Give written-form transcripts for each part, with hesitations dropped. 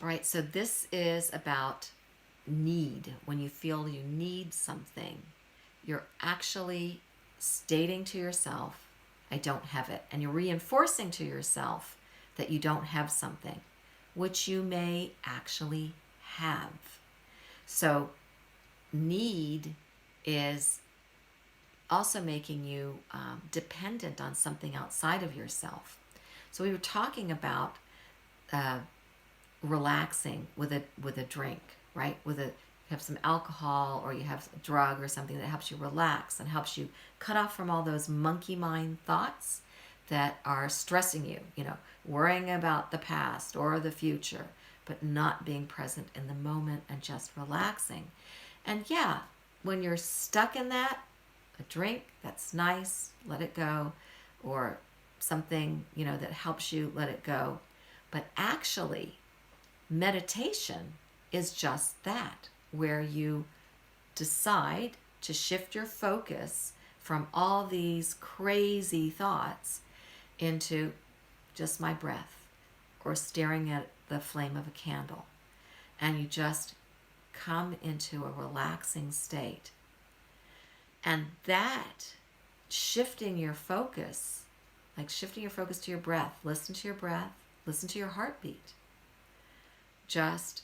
All right, so this is about need. When you feel you need something, you're actually stating to yourself, I don't have it. And you're reinforcing to yourself that you don't have something, which you may actually have. So, need is also making you dependent on something outside of yourself. So, we were talking about uh, relaxing with a drink, right? With a you have some alcohol or you have a drug or something that helps you relax and helps you cut off from all those monkey mind thoughts that are stressing you, worrying about the past or the future, but not being present in the moment and just relaxing. And yeah, when you're stuck in that, a drink that's nice, let it go, or something, that helps you let it go. But actually, meditation is just that, where you decide to shift your focus from all these crazy thoughts into just my breath or staring at the flame of a candle. And you just come into a relaxing state. And that shifting your focus, like shifting your focus to your breath, listen to your breath, listen to your heartbeat. Just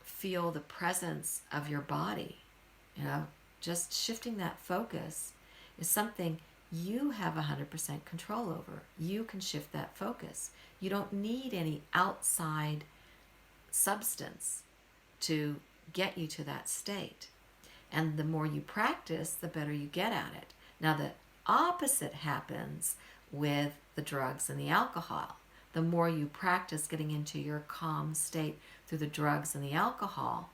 feel the presence of your body. Just shifting that focus is something you have 100% control over. You can shift that focus. You don't need any outside substance to get you to that state. And the more you practice, the better you get at it. Now, the opposite happens with the drugs and the alcohol. The more you practice getting into your calm state through the drugs and the alcohol,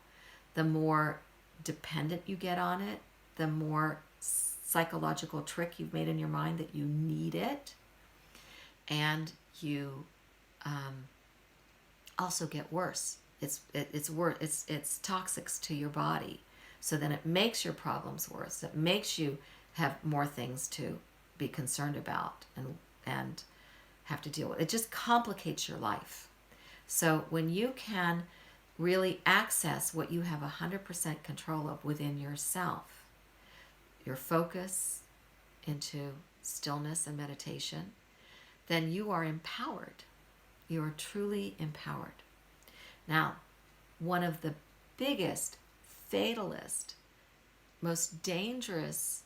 the more dependent you get on it, the more psychological trick you've made in your mind that you need it, and you also get worse. It's worse. It's toxic to your body. So then it makes your problems worse. It makes you have more things to be concerned about and have to deal with. It just complicates your life. So when you can really access what you have 100% control of within yourself, your focus into stillness and meditation, then you are empowered. You are truly empowered. Now, one of the biggest, fatalist, most dangerous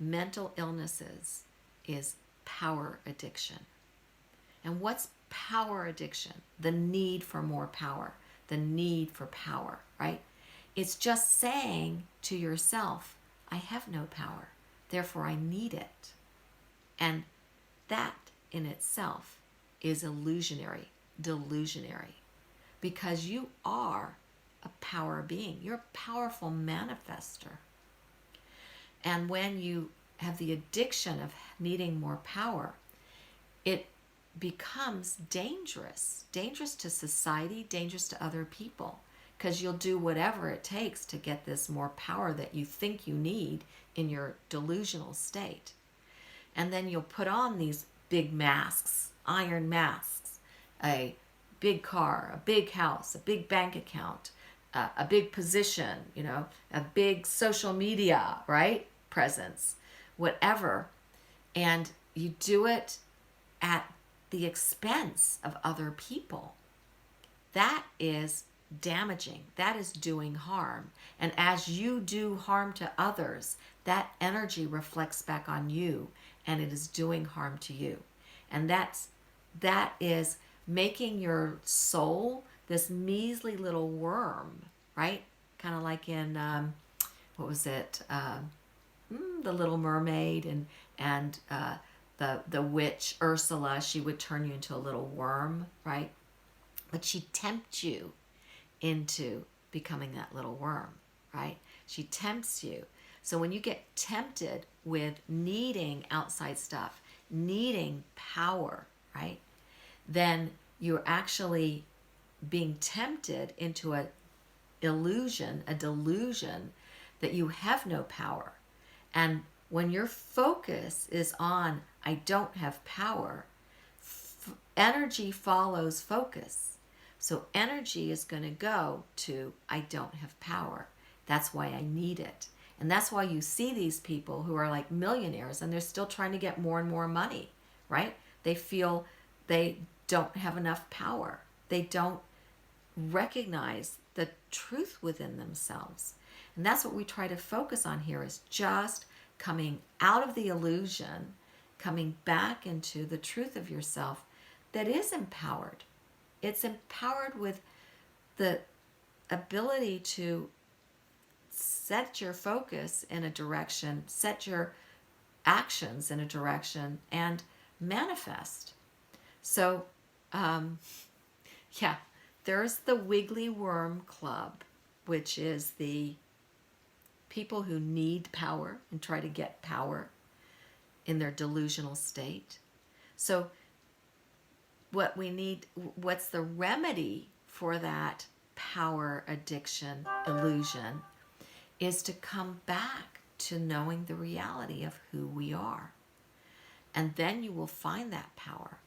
mental illnesses is power addiction. And what's power addiction? The need for more power, the need for power, right? It's just saying to yourself, I have no power, therefore I need it. And that in itself is illusionary, delusionary, because you are a power being. You're a powerful manifester. And when you have the addiction of needing more power, it becomes dangerous to society, dangerous to other people, because you'll do whatever it takes to get this more power that you think you need in your delusional state. And then you'll put on these big masks, iron masks, a big car, a big house, a big bank account, a big position, a big social media, right? Presence, whatever. And you do it at the expense of other people. That is damaging. That is doing harm. And as you do harm to others, that energy reflects back on you and it is doing harm to you. And that is making your soul this measly little worm, right? Kind of like in, what was it? The Little Mermaid and the witch Ursula, she would turn you into a little worm, right? But she tempts you into becoming that little worm, right? She tempts you. So when you get tempted with needing outside stuff, needing power, right? Then you're actually being tempted into a illusion, a delusion that you have no power. And when your focus is on, I don't have power, energy follows focus. So energy is going to go to, I don't have power. That's why I need it. And that's why you see these people who are like millionaires and they're still trying to get more and more money, right? They feel they don't have enough power. They don't recognize the truth within themselves. And that's what we try to focus on here, is just coming out of the illusion, coming back into the truth of yourself that is empowered. It's empowered with the ability to set your focus in a direction, set your actions in a direction, and manifest. So, yeah, there's the Wiggly Worm Club, which is the people who need power and try to get power in their delusional state. So what we need, what's the remedy for that power addiction illusion, is to come back to knowing the reality of who we are. And then you will find that power.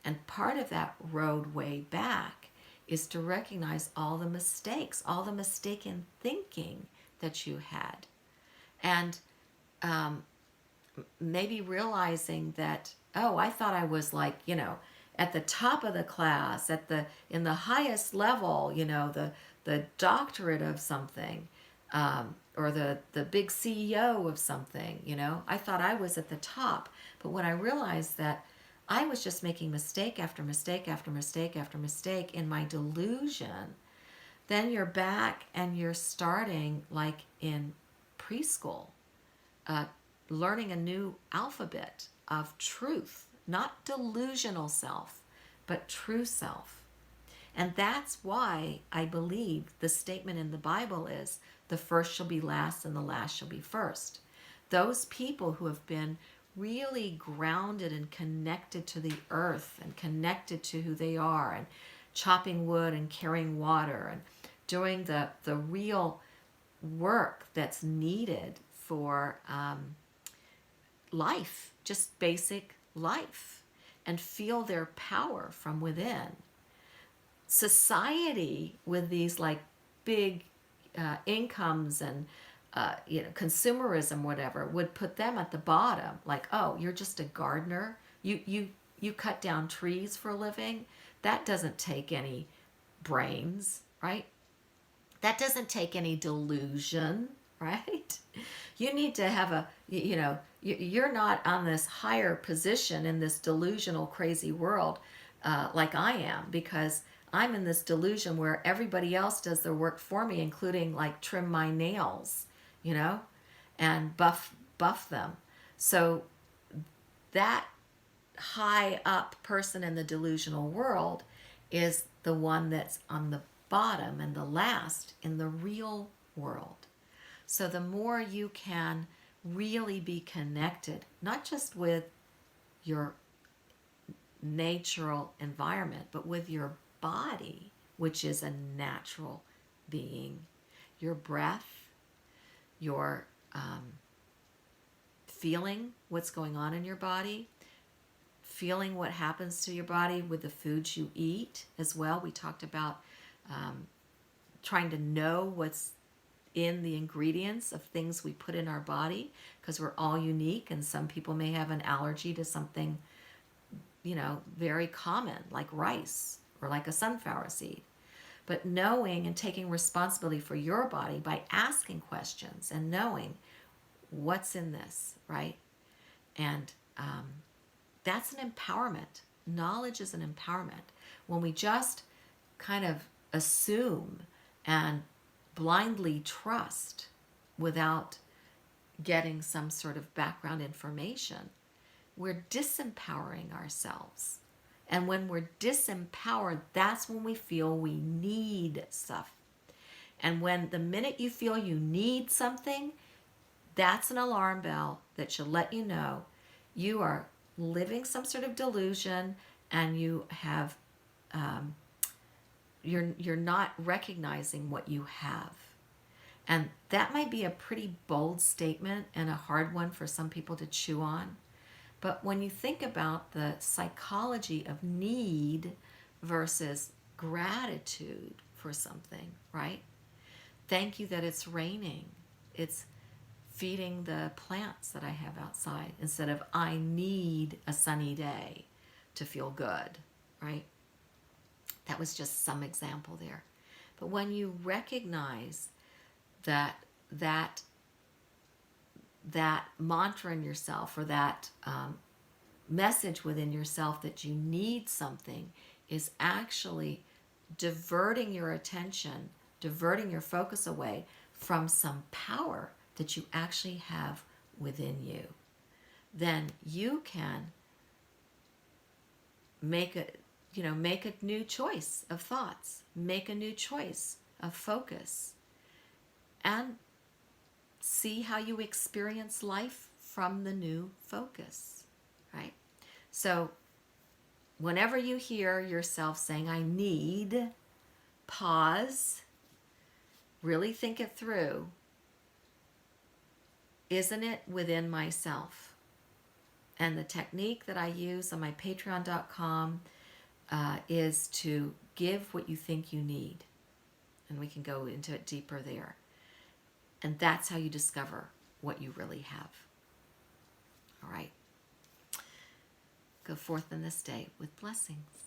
And part of that roadway back is to recognize all the mistakes, all the mistaken thinking that you had. And maybe realizing that, oh, I thought I was like, at the top of the class, in the highest level, the doctorate of something, or the big CEO of something, I thought I was at the top. But when I realized that I was just making mistake after mistake after mistake after mistake in my delusion, then you're back and you're starting like in preschool, learning a new alphabet of truth, not delusional self, but true self. And that's why I believe the statement in the Bible is, the first shall be last and the last shall be first. Those people who have been really grounded and connected to the earth and connected to who they are, and chopping wood and carrying water and doing the real work that's needed for life, just basic life, and feel their power from within. Society with these like big incomes and consumerism, whatever, would put them at the bottom. Like, oh, you're just a gardener. You cut down trees for a living. That doesn't take any brains, right? That doesn't take any delusion, right? You need to have you're not on this higher position in this delusional, crazy world like I am, because I'm in this delusion where everybody else does their work for me, including like trim my nails, and buff them. So that high up person in the delusional world is the one that's on the bottom and the last in the real world. So the more you can really be connected, not just with your natural environment, but with your body, which is a natural being, your breath, your feeling what's going on in your body, feeling what happens to your body with the foods you eat as well. We talked about trying to know what's in the ingredients of things we put in our body, because we're all unique, and some people may have an allergy to something very common, like rice or like a sunflower seed. But knowing and taking responsibility for your body by asking questions and knowing what's in this, right? And that's an empowerment. Knowledge is an empowerment. When we just kind of assume and blindly trust without getting some sort of background information, we're disempowering ourselves. And when we're disempowered, that's when we feel we need stuff. And when the minute you feel you need something, that's an alarm bell that should let you know you are living some sort of delusion, and you have you're not recognizing what you have. And that might be a pretty bold statement and a hard one for some people to chew on. But when you think about the psychology of need versus gratitude for something, right? Thank you that it's raining. It's feeding the plants that I have outside instead of I need a sunny day to feel good, right? That was just some example there. But when you recognize that that that mantra in yourself, or that message within yourself that you need something, is actually diverting your attention, diverting your focus away from some power that you actually have within you, then you can make a new choice of thoughts, make a new choice of focus, and see how you experience life from the new focus, right? So whenever you hear yourself saying, I need, pause, really think it through. Isn't it within myself? And the technique that I use on my patreon.com is to give what you think you need. And we can go into it deeper there. And that's how you discover what you really have. All right. Go forth in this day with blessings.